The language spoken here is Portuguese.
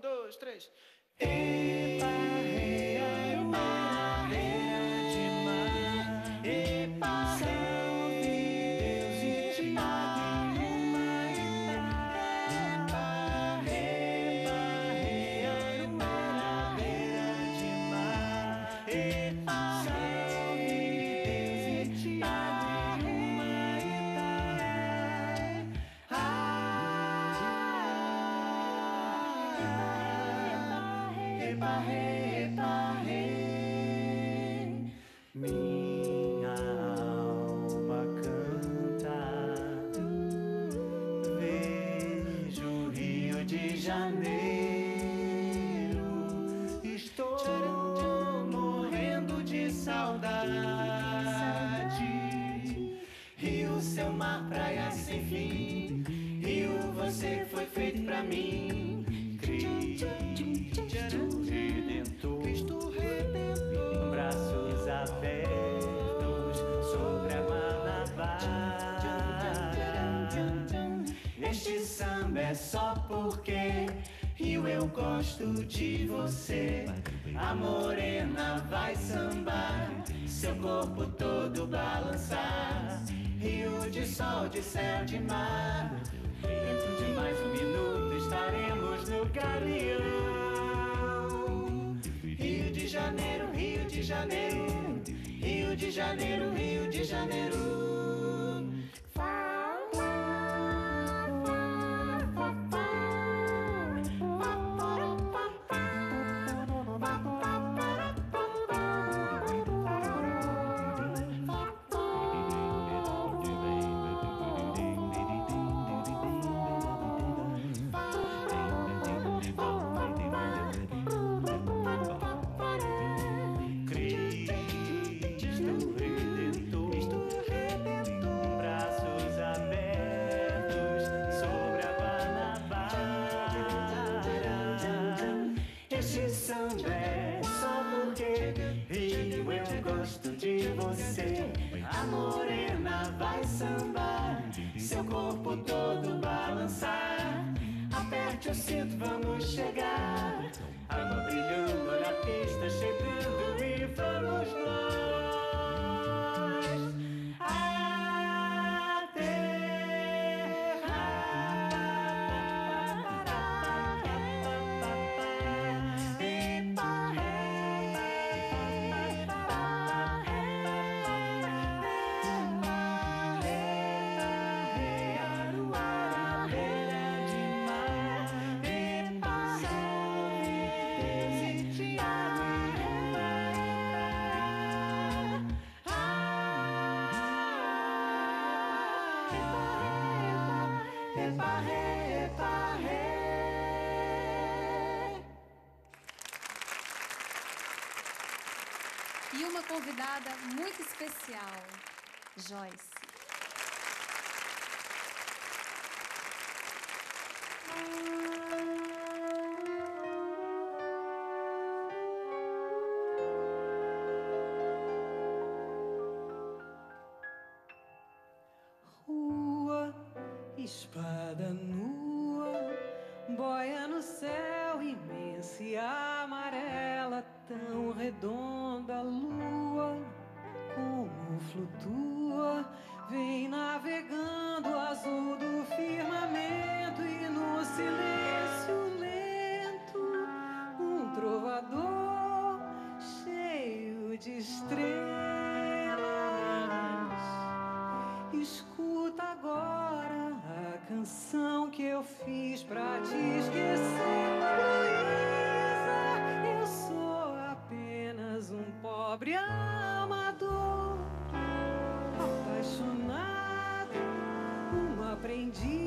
dois, três. Minha alma canta, vejo Rio de Janeiro, estou morrendo de saudade. Rio, seu mar, praia sem fim, Rio, você foi feito pra mim. Cristo Redentor, braços abertos sobre a Guanabara. Este samba é só porque Rio, eu gosto de você. A morena vai sambar, seu corpo todo balançar. Rio rio, de sol, de céu, de mar. Dentro de mais um minuto estaremos no Galeão. Rio de Janeiro, Rio de Janeiro, Rio de Janeiro, Rio de Janeiro. A morena vai sambar, seu corpo todo balançar. Aperte o cinto, vamos chegar. Água brilhando na pista, chegando e vamos nós E uma convidada muito especial, Joyce. Rua, espada nua, boia no céu imensa e amarela, tão redonda a lua, como flutua, vem navegando azul do firmamento e no silêncio lento, um trovador cheio de estrelas. Escuta agora a canção que eu fiz pra te esquecer, Luísa. Eu sou apenas um pobre amador, apaixonado, um aprendiz.